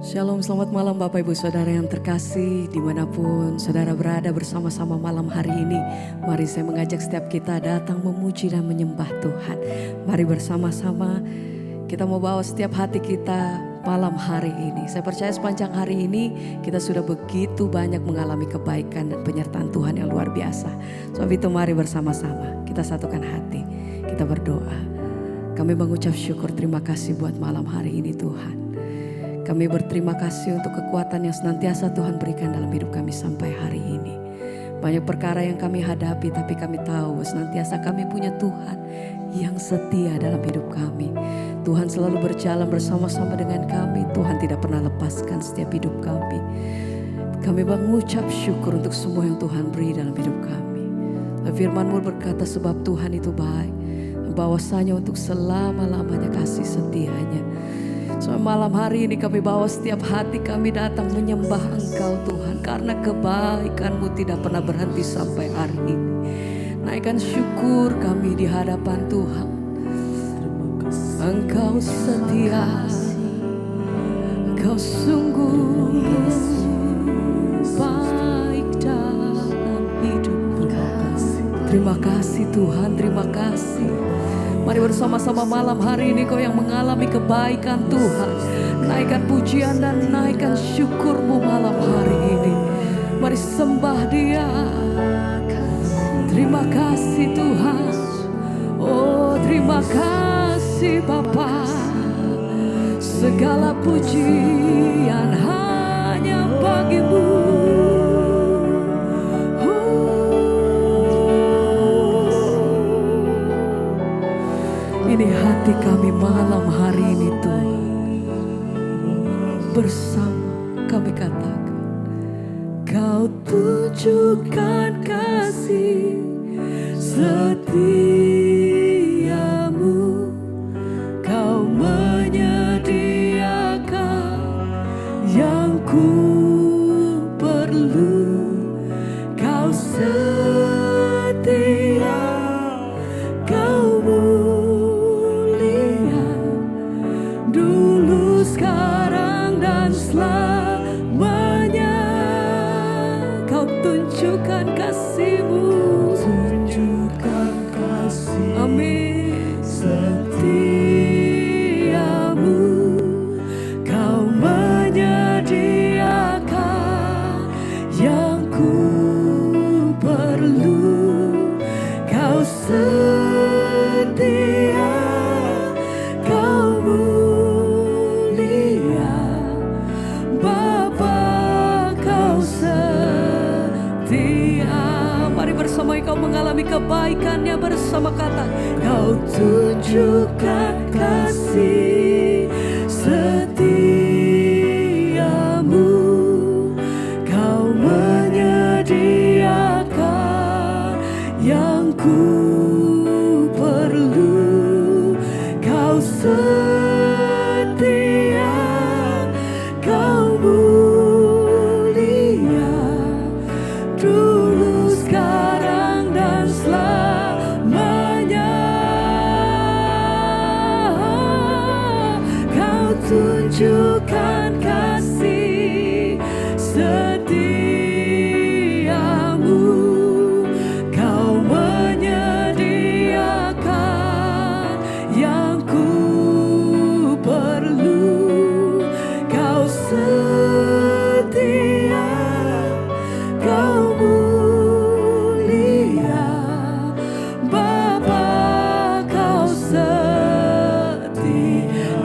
Shalom, selamat malam Bapak Ibu Saudara yang terkasih, dimanapun saudara berada bersama-sama malam hari ini. Mari saya mengajak setiap kita datang memuji dan menyembah Tuhan. Mari bersama-sama kita mau bawa setiap hati kita malam hari ini. Saya percaya sepanjang hari ini kita sudah begitu banyak mengalami kebaikan dan penyertaan Tuhan yang luar biasa. Sebab itu mari bersama-sama kita satukan hati, kita berdoa. Kami mengucap syukur, terima kasih buat malam hari ini Tuhan. Kami berterima kasih untuk kekuatan yang senantiasa Tuhan berikan dalam hidup kami sampai hari ini. Banyak perkara yang kami hadapi, tapi kami tahu senantiasa kami punya Tuhan yang setia dalam hidup kami. Tuhan selalu berjalan bersama-sama dengan kami. Tuhan tidak pernah lepaskan setiap hidup kami. Kami mengucap syukur untuk semua yang Tuhan beri dalam hidup kami. Firman-Mu berkata sebab Tuhan itu baik, bahwasanya untuk selama-lamanya kasih setianya. So, malam hari ini kami bawa setiap hati kami datang menyembah Engkau Tuhan. Karena kebaikan-Mu tidak pernah berhenti sampai hari ini. Naikkan syukur kami di hadapan Tuhan. Engkau setia, Engkau sungguh baik dalam hidup. Terima kasih Tuhan, terima kasih. Mari bersama-sama malam hari ini kau yang mengalami kebaikan Tuhan. Naikkan pujian dan naikkan syukur-Mu malam hari ini. Mari sembah Dia. Terima kasih Tuhan. Oh terima kasih Bapa. Segala pujian hanya bagi-Mu. Ini hati kami malam hari ini Tuhan. Bersama kami katakan, Kau tunjukkan kasih setiamu. Kau menyediakan yang ku perlu. Kau setia, Kau dulu, sekarang, dan selamanya. Kau tunjukkan kasih-Mu, tunjukkan kasih, amin, setiamu. Kau menyediakan yang ku perlu. Kau setia, Kau bersama Kau mengalami kebaikannya bersama kata Kau tunjukkan kasih setiamu. Kau menyediakan yang ku perlu. Kau setia, Kau mulia dulu, sekarang, dan selamanya. Kau tunjukkan kasih setiamu. Kau menyediakan yang ku perlu. Kau setia, Kau mulia, Bapa, Kau setia.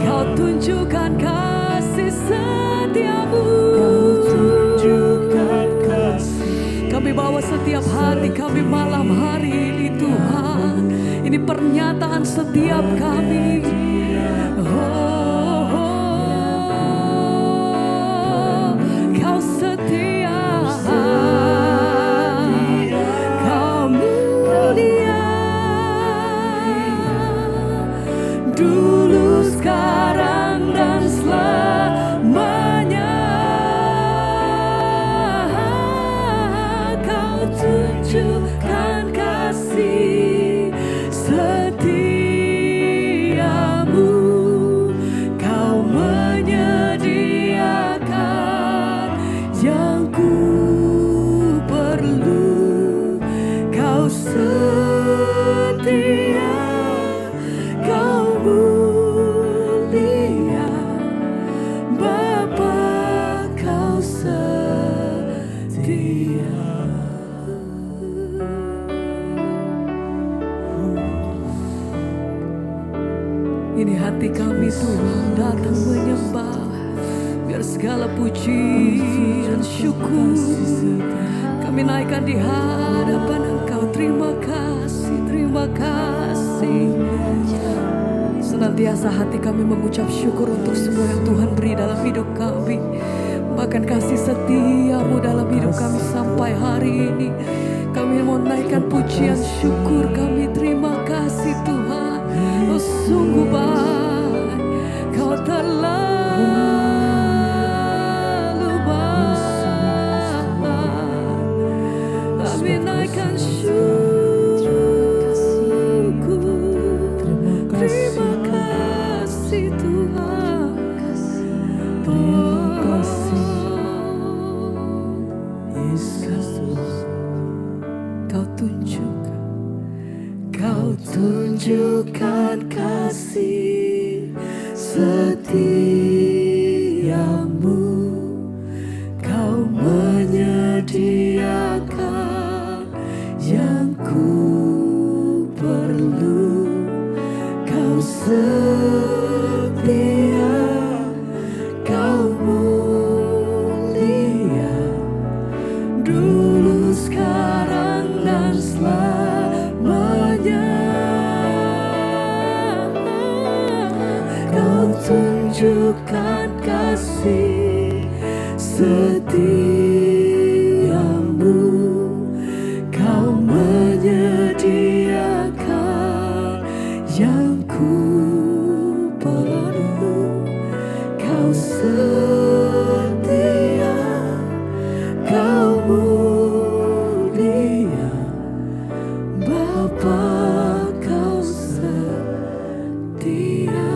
Kau tunjukkan kasih setiamu. Kau tunjukkan kasih. Kami bawa setiap hati kami malam hari ini Tuhan. Ini pernyataan setiap kami. Kau setia, Kau mulia, dulu, sekarang, dan selamanya. Kau tunjukkan kasih setiamu. Kau menyediakan Ini hati kami Tuhan datang menyembah. Biar segala puji dan syukur kami naikkan di hadapan Engkau. Terima kasih, terima kasih. Senantiasa hati kami mengucap syukur untuk semua yang Tuhan beri dalam hidup kami. Bahkan kasih setiamu dalam hidup kami sampai hari ini. Kami mau naikkan pujian syukur kami. Terima kasih Tuhan. Oh sungguh baik Kau terlalu baik. Kami naikkan syukur. Terima kasih Tuhan. Terima kasih Yesus. Kau tunjukkan kasih setiamu. Kau menyediakan yang ku perlu. Kau setia, Kau mulia, dulu, sekarang, dan selamanya. Kau tunjukkan kasih setiamu. Kau menyediakan yang ku perlu. Kau setia, Kau mulia, Bapa Kau setia.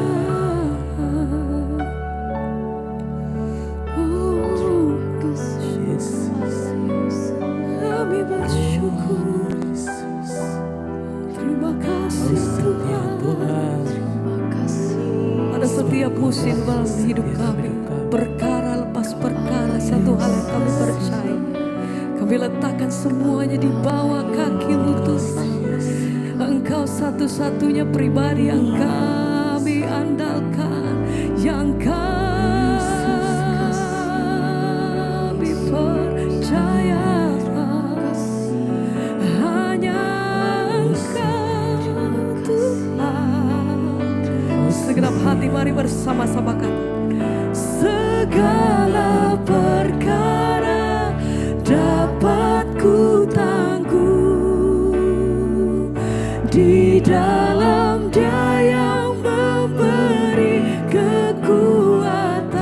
Oh Yesus, kami bersyukur. Terima kasih Tuhan. Pada setiap musim dalam hidup kami, perkara lepas perkara, satu hal yang kami percaya, kami letakkan semuanya di bawah kaki-Mu Tuhan. Engkau satu-satunya pribadi yang kami andalkan, yang kami percaya. Hanya Engkau Tuhan. Segenap hati mari bersama-sama kata, segala perkara dapat ku tangguh di dalam Dia yang memberi kekuatan.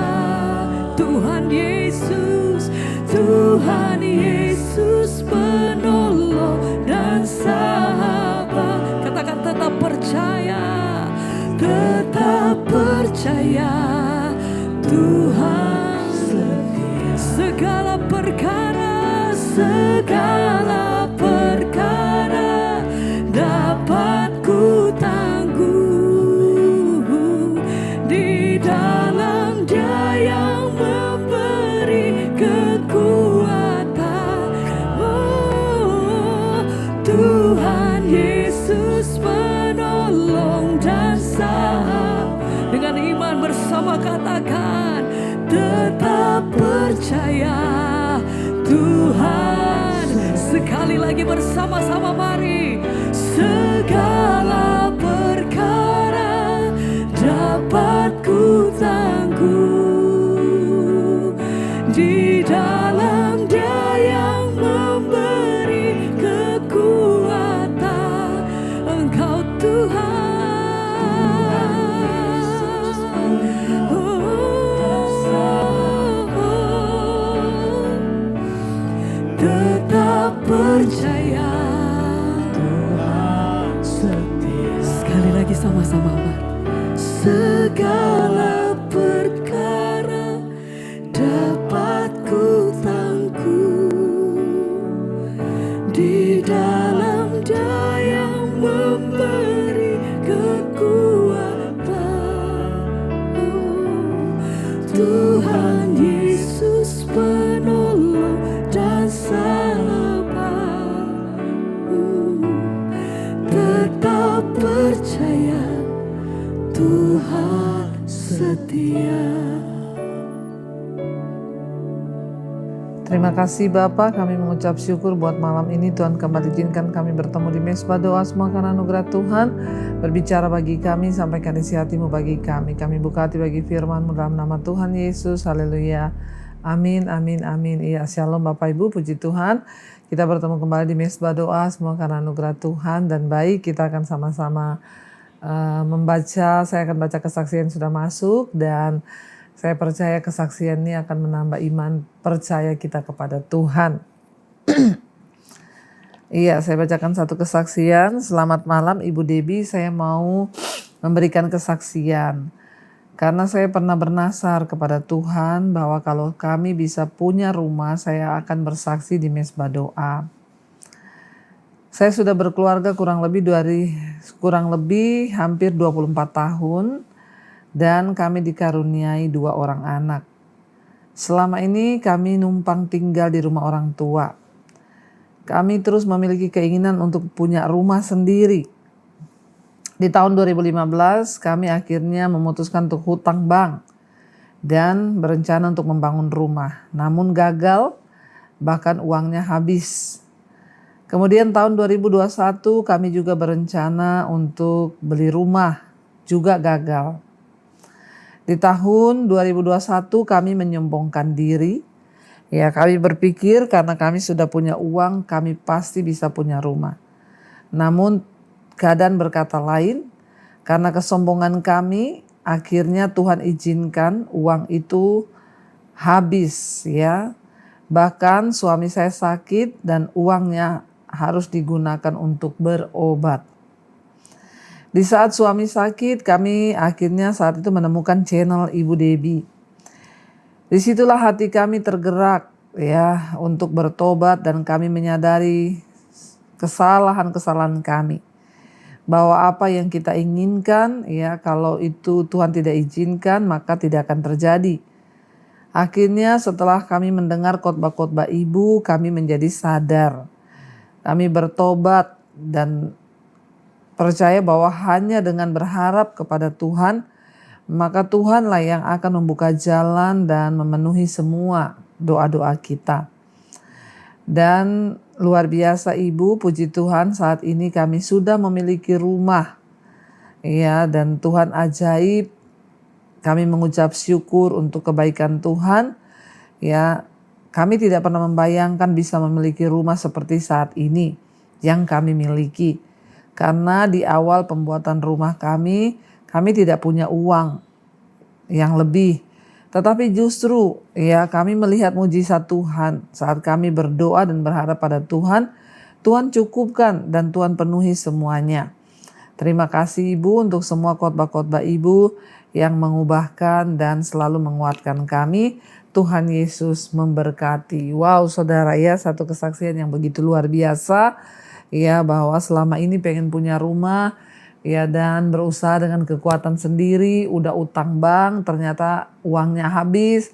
Tuhan Yesus, Tuhan Yesus penolong dan sahabat. Katakan tetap percaya, tetap percaya. Tuhan setia. Segala perkara, segala perkara dapat ku tangguh di dalam Dia yang memberi kekuatan. Oh, Tuhan Yesus penolong dan sahabat. Dengan iman bersama katakan, tetap percaya. Tuhan, sekali lagi bersama-sama mari. Segala perkara dapat ku tangguh di dalam Dia yang memberi kekuatan. Engkau Tuhan. Tetap percaya. Tuhan setia. Sekali lagi sama-sama mari. Segala perkara dapat ku tangguh di dalam Dia yang memberi kekuatan. Oh, Tuhan Yesus penolong dan sahabat. Tetap percaya. Tuhan Tuhan setia. Terima kasih Bapa, kami mengucap syukur buat malam ini Tuhan kembali izinkan kami bertemu di Mesbah Doa semua karena anugerah Tuhan. Berbicara bagi kami, sampaikan isi hati-Mu bagi kami. Kami buka hati bagi firman-Mu dalam nama Tuhan Yesus, haleluya. Amin, amin, amin. Iya, shalom Bapak Ibu, puji Tuhan. Kita bertemu kembali di Mesbah Doa semua karena anugerah Tuhan. Dan baik, kita akan sama-sama membaca, saya akan baca kesaksian sudah masuk dan saya percaya kesaksian ini akan menambah iman percaya kita kepada Tuhan. Iya, saya bacakan satu kesaksian. Selamat malam Ibu Debbie, saya mau memberikan kesaksian. Karena saya pernah bernasar kepada Tuhan bahwa kalau kami bisa punya rumah, saya akan bersaksi di Mesbah Doa. Saya sudah berkeluarga kurang lebih hampir 24 tahun. Dan kami dikaruniai 2 orang anak. Selama ini kami numpang tinggal di rumah orang tua. Kami terus memiliki keinginan untuk punya rumah sendiri. Di tahun 2015 kami akhirnya memutuskan untuk hutang bank dan berencana untuk membangun rumah. Namun gagal, bahkan uangnya habis. Kemudian tahun 2021 kami juga berencana untuk beli rumah, juga gagal. Di tahun 2021 kami menyombongkan diri. Ya, kami berpikir karena kami sudah punya uang, kami pasti bisa punya rumah. Namun keadaan berkata lain, karena kesombongan kami, akhirnya Tuhan izinkan uang itu habis ya. Bahkan suami saya sakit dan uangnya harus digunakan untuk berobat. Di saat suami sakit, kami akhirnya saat itu menemukan channel Ibu Debbie. Disitulah hati kami tergerak ya untuk bertobat dan kami menyadari kesalahan-kesalahan kami. Bahwa apa yang kita inginkan ya kalau itu Tuhan tidak izinkan maka tidak akan terjadi. Akhirnya setelah kami mendengar khotbah-khotbah Ibu, kami menjadi sadar. Kami bertobat dan percaya bahwa hanya dengan berharap kepada Tuhan, maka Tuhanlah yang akan membuka jalan dan memenuhi semua doa-doa kita. Dan luar biasa Ibu, puji Tuhan saat ini kami sudah memiliki rumah. Ya, dan Tuhan ajaib. Kami mengucap syukur untuk kebaikan Tuhan. Ya, kami tidak pernah membayangkan bisa memiliki rumah seperti saat ini yang kami miliki. Karena di awal pembuatan rumah kami tidak punya uang yang lebih. Tetapi justru ya kami melihat mujizat Tuhan saat kami berdoa dan berharap pada Tuhan. Tuhan cukupkan dan Tuhan penuhi semuanya. Terima kasih Ibu untuk semua khotbah-khotbah Ibu yang mengubahkan dan selalu menguatkan kami. Tuhan Yesus memberkati. Wow saudara ya, satu kesaksian yang begitu luar biasa. Ya, bahwa selama ini pengen punya rumah ya dan berusaha dengan kekuatan sendiri, udah utang bank, ternyata uangnya habis.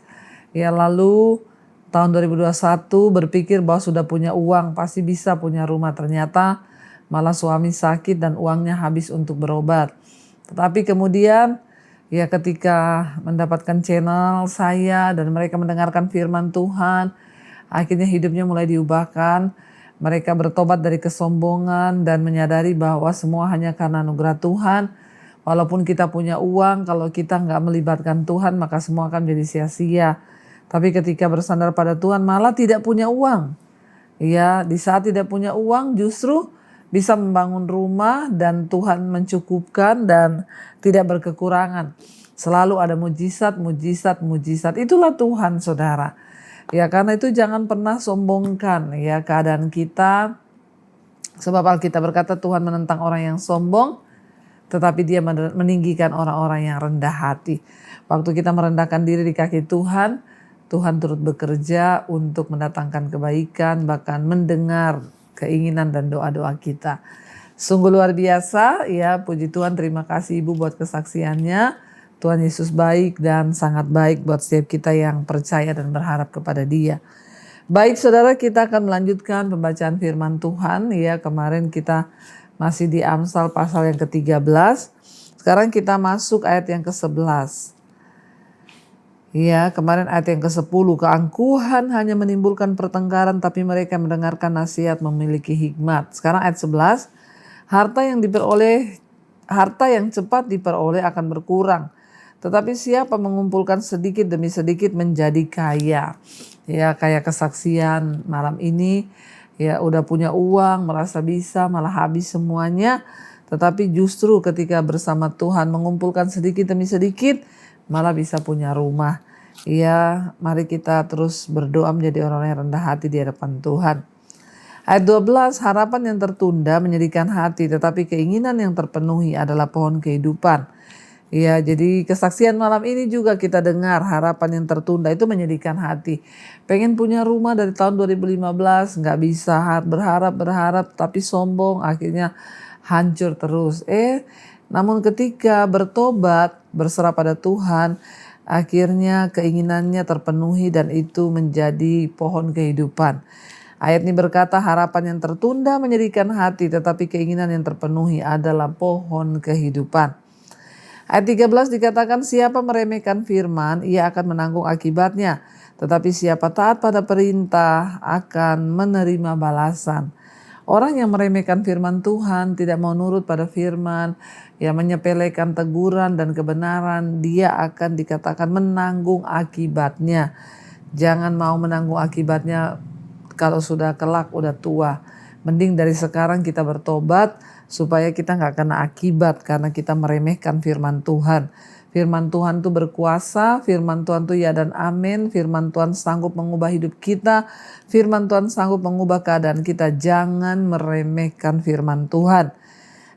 Ya, lalu tahun 2021 berpikir bahwa sudah punya uang pasti bisa punya rumah, ternyata malah suami sakit dan uangnya habis untuk berobat. Tetapi kemudian ya ketika mendapatkan channel saya dan mereka mendengarkan firman Tuhan, akhirnya hidupnya mulai diubahkan. Mereka bertobat dari kesombongan dan menyadari bahwa semua hanya karena anugerah Tuhan. Walaupun kita punya uang, kalau kita nggak melibatkan Tuhan maka semua akan jadi sia-sia. Tapi ketika bersandar pada Tuhan malah tidak punya uang. Ya, di saat tidak punya uang justru bisa membangun rumah dan Tuhan mencukupkan dan tidak berkekurangan. Selalu ada mujizat, mujizat, mujizat. Itulah Tuhan saudara. Ya karena itu jangan pernah sombongkan ya keadaan kita. Sebab Alkitab berkata Tuhan menentang orang yang sombong. Tetapi dia meninggikan orang-orang yang rendah hati. Waktu kita merendahkan diri di kaki Tuhan. Tuhan turut bekerja untuk mendatangkan kebaikan. Bahkan mendengar keinginan dan doa-doa kita. Sungguh luar biasa ya, puji Tuhan. Terima kasih Ibu buat kesaksiannya. Tuhan Yesus baik dan sangat baik buat setiap kita yang percaya dan berharap kepada Dia. Baik saudara, kita akan melanjutkan pembacaan firman Tuhan. Ya, kemarin kita masih di Amsal pasal yang ke-13. Sekarang kita masuk ayat yang ke-11. Ya, kemarin ayat yang ke-10, keangkuhan hanya menimbulkan pertengkaran, tapi mereka mendengarkan nasihat memiliki hikmat. Sekarang ayat 11, harta yang cepat diperoleh akan berkurang, tetapi siapa mengumpulkan sedikit demi sedikit menjadi kaya. Ya, kayak kesaksian malam ini, ya udah punya uang, merasa bisa, malah habis semuanya. Tetapi justru ketika bersama Tuhan mengumpulkan sedikit demi sedikit, malah bisa punya rumah. Ya, mari kita terus berdoa menjadi orang yang rendah hati di hadapan Tuhan. Ayat 12, harapan yang tertunda menyedihkan hati, tetapi keinginan yang terpenuhi adalah pohon kehidupan. Ya, jadi kesaksian malam ini juga kita dengar harapan yang tertunda itu menyedihkan hati. Pengen punya rumah dari tahun 2015, nggak bisa, berharap, tapi sombong, akhirnya hancur terus. Namun ketika bertobat, berserah pada Tuhan, akhirnya keinginannya terpenuhi dan itu menjadi pohon kehidupan. Ayat ini berkata harapan yang tertunda menyedihkan hati, tetapi keinginan yang terpenuhi adalah pohon kehidupan. Ayat 13 dikatakan siapa meremehkan firman, ia akan menanggung akibatnya. Tetapi siapa taat pada perintah akan menerima balasan. Orang yang meremehkan firman Tuhan, tidak mau nurut pada firman, ya menyepelekan teguran dan kebenaran, dia akan dikatakan menanggung akibatnya. Jangan mau menanggung akibatnya kalau sudah kelak, udah tua. Mending dari sekarang kita bertobat supaya kita gak kena akibat karena kita meremehkan firman Tuhan. Firman Tuhan itu berkuasa, firman Tuhan itu ya dan amin, firman Tuhan sanggup mengubah hidup kita, firman Tuhan sanggup mengubah keadaan kita. Jangan meremehkan firman Tuhan.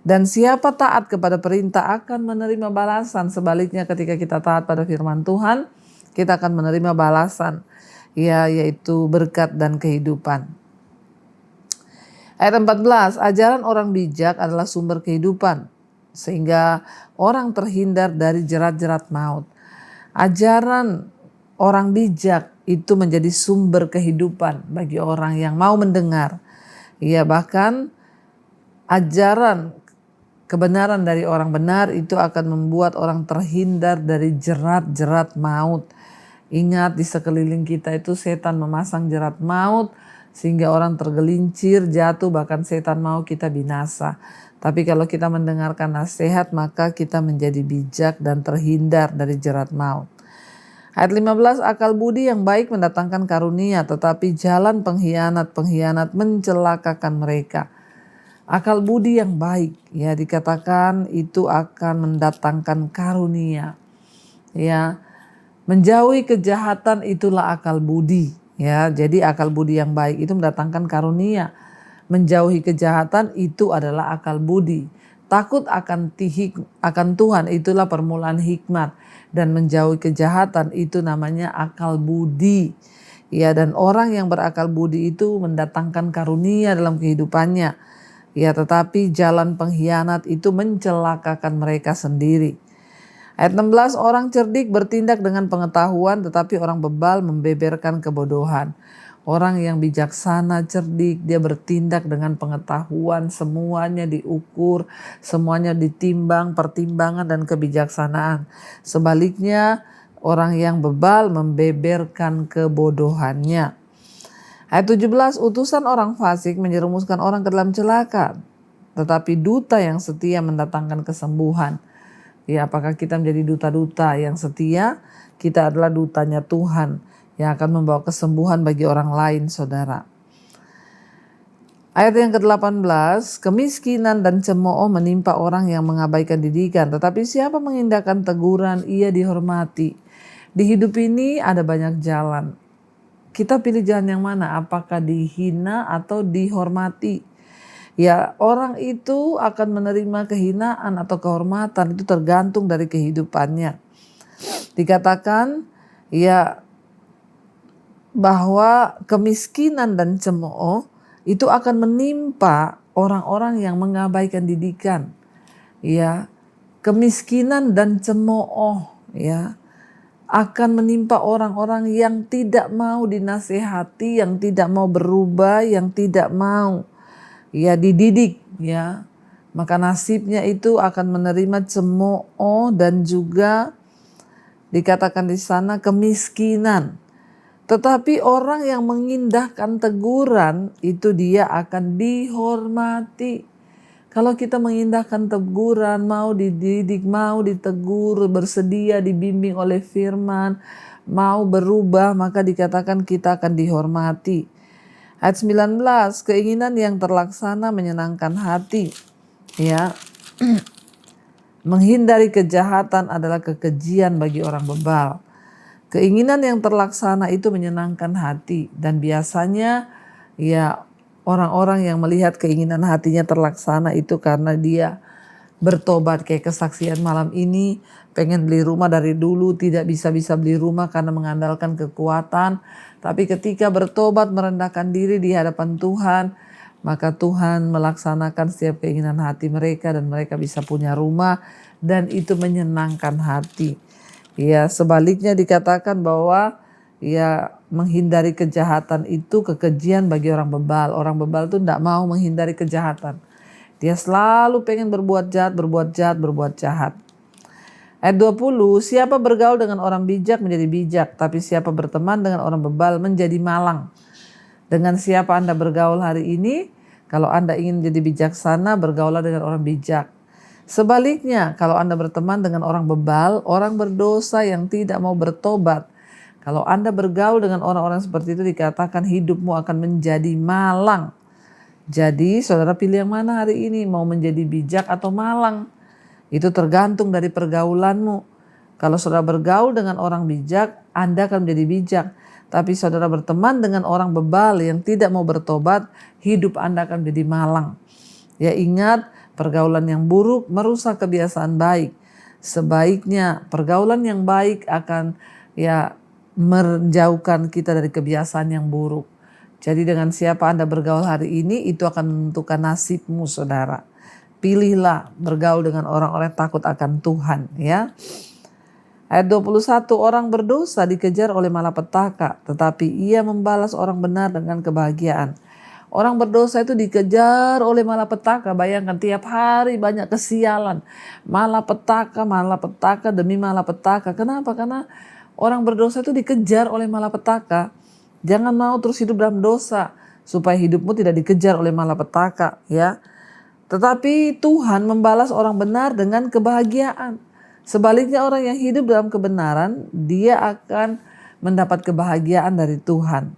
Dan siapa taat kepada perintah akan menerima balasan. Sebaliknya ketika kita taat pada firman Tuhan, kita akan menerima balasan, ya, yaitu berkat dan kehidupan. Ayat 14, ajaran orang bijak adalah sumber kehidupan, sehingga orang terhindar dari jerat-jerat maut. Ajaran orang bijak itu menjadi sumber kehidupan bagi orang yang mau mendengar. Ya, bahkan ajaran kebenaran dari orang benar itu akan membuat orang terhindar dari jerat-jerat maut. Ingat, di sekeliling kita itu setan memasang jerat maut sehingga orang tergelincir, jatuh, bahkan setan mau kita binasa. Tapi kalau kita mendengarkan nasihat, maka kita menjadi bijak dan terhindar dari jerat maut. Ayat 15, akal budi yang baik mendatangkan karunia, tetapi jalan pengkhianat mencelakakan mereka. Akal budi yang baik, ya, dikatakan itu akan mendatangkan karunia. Ya, menjauhi kejahatan itulah akal budi. Ya, jadi akal budi yang baik itu mendatangkan karunia. Menjauhi kejahatan itu adalah akal budi. Takut akan Tuhan itulah permulaan hikmat. Dan menjauhi kejahatan itu namanya akal budi. Ya, dan orang yang berakal budi itu mendatangkan karunia dalam kehidupannya. Ya, tetapi jalan pengkhianat itu mencelakakan mereka sendiri. Ayat 16, orang cerdik bertindak dengan pengetahuan, tetapi orang bebal membeberkan kebodohan. Orang yang bijaksana, cerdik, dia bertindak dengan pengetahuan, semuanya diukur, semuanya ditimbang, pertimbangan dan kebijaksanaan. Sebaliknya, orang yang bebal membeberkan kebodohannya. Ayat 17, utusan orang fasik menjerumuskan orang ke dalam celaka, tetapi duta yang setia mendatangkan kesembuhan. Ya, apakah kita menjadi duta-duta yang setia? Kita adalah dutanya Tuhan yang akan membawa kesembuhan bagi orang lain, saudara. Ayat yang ke-18, kemiskinan dan cemooh menimpa orang yang mengabaikan didikan, tetapi siapa mengindahkan teguran, ia dihormati. Di hidup ini ada banyak jalan. Kita pilih jalan yang mana? Apakah dihina atau dihormati? Ya, orang itu akan menerima kehinaan atau kehormatan, itu tergantung dari kehidupannya. Dikatakan, ya, bahwa kemiskinan dan cemooh itu akan menimpa orang-orang yang mengabaikan didikan. Ya, kemiskinan dan cemooh, ya, akan menimpa orang-orang yang tidak mau dinasehati, yang tidak mau berubah, yang tidak mau, ya, dididik, ya. maka nasibnya itu akan menerima cemooh dan juga dikatakan di sana kemiskinan. Tetapi orang yang mengindahkan teguran itu dia akan dihormati. Kalau kita mengindahkan teguran, mau dididik, mau ditegur, bersedia dibimbing oleh firman, mau berubah, maka dikatakan kita akan dihormati. Ayat 19, keinginan yang terlaksana menyenangkan hati. Ya, menghindari kejahatan adalah kekejian bagi orang bebal. Keinginan yang terlaksana itu menyenangkan hati, dan biasanya ya orang-orang yang melihat keinginan hatinya terlaksana itu karena dia bertobat, kayak kesaksian malam ini, pengen beli rumah dari dulu tidak bisa beli rumah karena mengandalkan kekuatan, tapi ketika bertobat merendahkan diri di hadapan Tuhan, maka Tuhan melaksanakan setiap keinginan hati mereka dan mereka bisa punya rumah, dan itu menyenangkan hati. Ya, sebaliknya dikatakan bahwa ya menghindari kejahatan itu kekejian bagi orang bebal. Orang bebal itu tidak mau menghindari kejahatan. Dia selalu pengen berbuat jahat. Ayat 20, siapa bergaul dengan orang bijak menjadi bijak, tapi siapa berteman dengan orang bebal menjadi malang. Dengan siapa Anda bergaul hari ini? Kalau Anda ingin menjadi bijaksana, bergaulah dengan orang bijak. Sebaliknya, kalau Anda berteman dengan orang bebal, orang berdosa yang tidak mau bertobat, kalau Anda bergaul dengan orang-orang seperti itu, dikatakan hidupmu akan menjadi malang. Jadi saudara pilih yang mana hari ini, mau menjadi bijak atau malang? Itu tergantung dari pergaulanmu. Kalau saudara bergaul dengan orang bijak, Anda akan menjadi bijak. Tapi saudara berteman dengan orang bebal yang tidak mau bertobat, hidup Anda akan menjadi malang. Ya, ingat, pergaulan yang buruk merusak kebiasaan baik. Sebaiknya pergaulan yang baik akan ya menjauhkan kita dari kebiasaan yang buruk. Jadi dengan siapa Anda bergaul hari ini, itu akan menentukan nasibmu, saudara. Pilihlah bergaul dengan orang-orang takut akan Tuhan, ya. Ayat 21, orang berdosa dikejar oleh malapetaka, tetapi ia membalas orang benar dengan kebahagiaan. Orang berdosa itu dikejar oleh malapetaka. Bayangkan tiap hari banyak kesialan. Malapetaka demi malapetaka. Kenapa? Karena orang berdosa itu dikejar oleh malapetaka. Jangan mau terus hidup dalam dosa supaya hidupmu tidak dikejar oleh malapetaka, ya. Tetapi Tuhan membalas orang benar dengan kebahagiaan. Sebaliknya orang yang hidup dalam kebenaran, dia akan mendapat kebahagiaan dari Tuhan.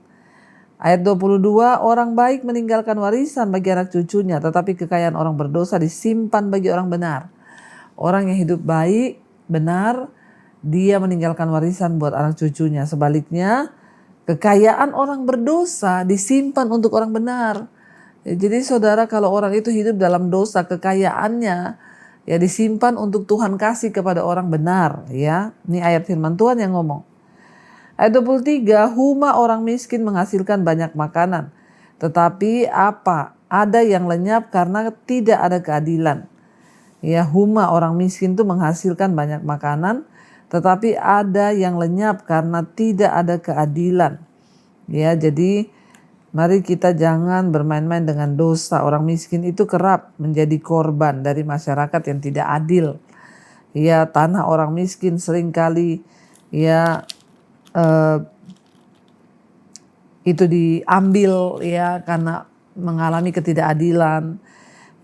Ayat 22, orang baik meninggalkan warisan bagi anak cucunya, tetapi kekayaan orang berdosa disimpan bagi orang benar. Orang yang hidup baik, benar, dia meninggalkan warisan buat anak cucunya. Sebaliknya, kekayaan orang berdosa disimpan untuk orang benar. Ya, jadi saudara, kalau orang itu hidup dalam dosa, kekayaannya ya disimpan untuk Tuhan kasih kepada orang benar, ya. Ini ayat firman Tuhan yang ngomong. Ayat 23, huma orang miskin menghasilkan banyak makanan, tetapi apa? Ada yang lenyap karena tidak ada keadilan. Ya, huma orang miskin itu menghasilkan banyak makanan, tetapi ada yang lenyap karena tidak ada keadilan. Ya, jadi mari kita jangan bermain-main dengan dosa. Orang miskin itu kerap menjadi korban dari masyarakat yang tidak adil. Ya, tanah orang miskin seringkali ya itu diambil ya karena mengalami ketidakadilan.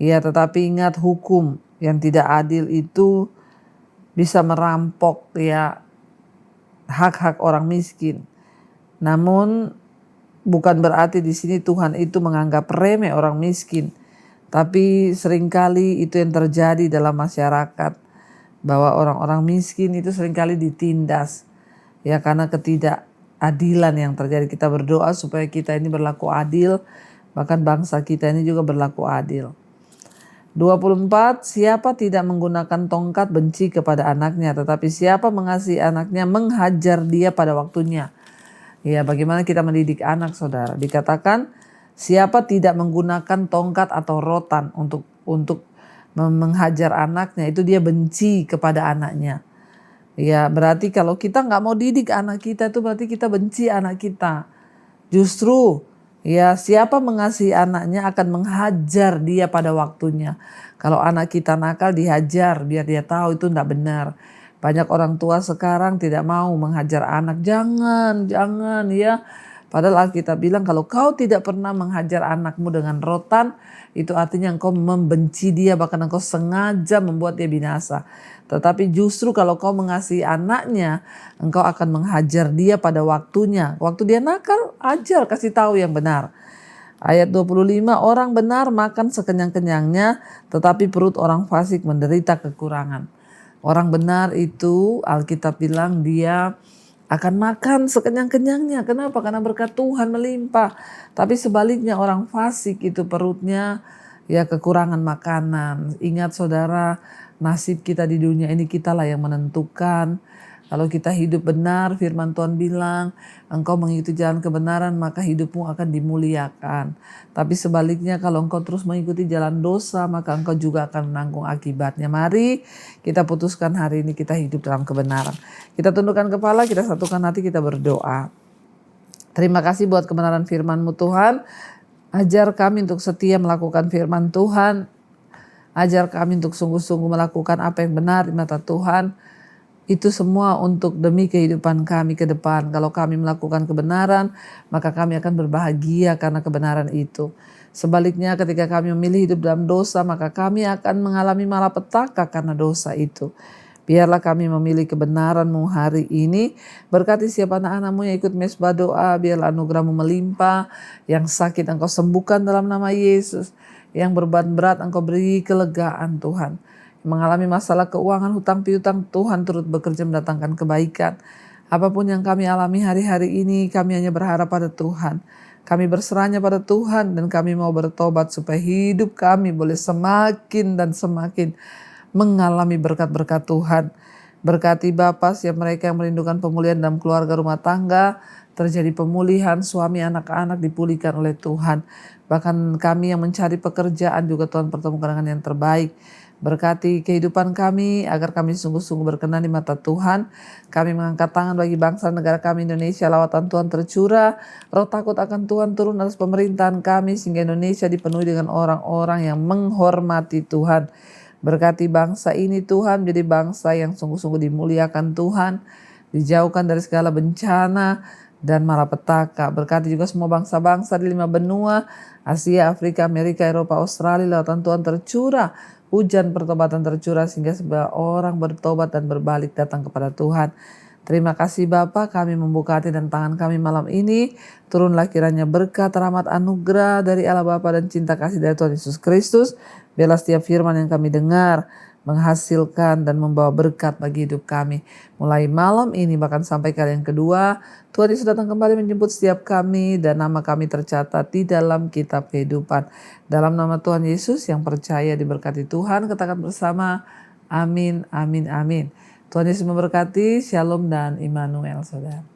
Ya, tetapi ingat, hukum yang tidak adil itu bisa merampok ya hak-hak orang miskin. Namun bukan berarti di sini Tuhan itu menganggap remeh orang miskin. Tapi seringkali itu yang terjadi dalam masyarakat, bahwa orang-orang miskin itu seringkali ditindas. Ya, karena ketidakadilan yang terjadi. Kita berdoa supaya kita ini berlaku adil, bahkan bangsa kita ini juga berlaku adil. 24, siapa tidak menggunakan tongkat benci kepada anaknya, tetapi siapa mengasihi anaknya menghajar dia pada waktunya. Ya, bagaimana kita mendidik anak, saudara? Dikatakan siapa tidak menggunakan tongkat atau rotan untuk menghajar anaknya, itu dia benci kepada anaknya. Ya, berarti kalau kita nggak mau didik anak kita, itu berarti kita benci anak kita. Justru Ya, siapa mengasihi anaknya akan menghajar dia pada waktunya. Kalau anak kita nakal dihajar biar dia tahu itu tidak benar. Banyak orang tua sekarang tidak mau menghajar anak. Jangan ya. Padahal Alkitab bilang kalau kau tidak pernah menghajar anakmu dengan rotan, itu artinya engkau membenci dia, bahkan engkau sengaja membuat dia binasa. Tetapi justru kalau kau mengasihi anaknya, engkau akan menghajar dia pada waktunya. Waktu dia nakal, ajar, kasih tahu yang benar. Ayat 25, orang benar makan sekenyang-kenyangnya, tetapi perut orang fasik menderita kekurangan. Orang benar itu Alkitab bilang dia akan makan sekenyang-kenyangnya. Kenapa? Karena berkat Tuhan melimpah. Tapi sebaliknya orang fasik itu perutnya ya kekurangan makanan. Ingat saudara, nasib kita di dunia ini kitalah yang menentukan. Kalau kita hidup benar, firman Tuhan bilang, engkau mengikuti jalan kebenaran, maka hidupmu akan dimuliakan. Tapi sebaliknya kalau engkau terus mengikuti jalan dosa, maka engkau juga akan menanggung akibatnya. Mari kita putuskan hari ini kita hidup dalam kebenaran. Kita tundukkan kepala, kita satukan hati, kita berdoa. Terima kasih buat kebenaran firman-Mu Tuhan. Ajar kami untuk setia melakukan firman Tuhan. Ajar kami untuk sungguh-sungguh melakukan apa yang benar di mata Tuhan. Itu semua untuk demi kehidupan kami ke depan. Kalau kami melakukan kebenaran, maka kami akan berbahagia karena kebenaran itu. Sebaliknya ketika kami memilih hidup dalam dosa, maka kami akan mengalami malapetaka karena dosa itu. Biarlah kami memilih kebenaran-Mu hari ini. Berkati siapa anak-anak-Mu yang ikut mesbah doa. Biarlah anugerah-Mu melimpah. Yang sakit Engkau sembuhkan dalam nama Yesus. Yang beban berat Engkau beri kelegaan Tuhan. Mengalami masalah keuangan, hutang piutang, Tuhan turut bekerja mendatangkan kebaikan. Apapun yang kami alami hari-hari ini, kami hanya berharap pada Tuhan. Kami berserahnya pada Tuhan dan kami mau bertobat supaya hidup kami boleh semakin dan semakin mengalami berkat-berkat Tuhan. Berkati Bapa, siap mereka yang merindukan pemulihan dalam keluarga rumah tangga, terjadi pemulihan, suami anak-anak dipulihkan oleh Tuhan. Bahkan kami yang mencari pekerjaan juga Tuhan pertemukan dengan yang terbaik. Berkati kehidupan kami agar kami sungguh-sungguh berkenan di mata Tuhan. Kami mengangkat tangan bagi bangsa negara kami Indonesia. Lawatan Tuhan tercurah. Roh takut akan Tuhan turun atas pemerintahan kami sehingga Indonesia dipenuhi dengan orang-orang yang menghormati Tuhan. Berkati bangsa ini Tuhan menjadi bangsa yang sungguh-sungguh dimuliakan Tuhan. Dijauhkan dari segala bencana dan malapetaka. Berkati juga semua bangsa-bangsa di 5 benua. Asia, Afrika, Amerika, Eropa, Australia. Lawatan Tuhan tercurah. Hujan pertobatan tercurah sehingga sebuah orang bertobat dan berbalik datang kepada Tuhan. Terima kasih Bapa, kami membuka hati dan tangan kami malam ini. Turunlah kiranya berkat, rahmat, anugerah dari Allah Bapa dan cinta kasih dari Tuhan Yesus Kristus. Biarlah setiap firman yang kami dengar menghasilkan dan membawa berkat bagi hidup kami. Mulai malam ini bahkan sampai kali yang kedua, Tuhan Yesus datang kembali menjemput setiap kami dan nama kami tercatat di dalam kitab kehidupan. Dalam nama Tuhan Yesus yang percaya diberkati Tuhan, katakan bersama, amin, amin, amin. Tuhan Yesus memberkati, shalom dan Immanuel saudara.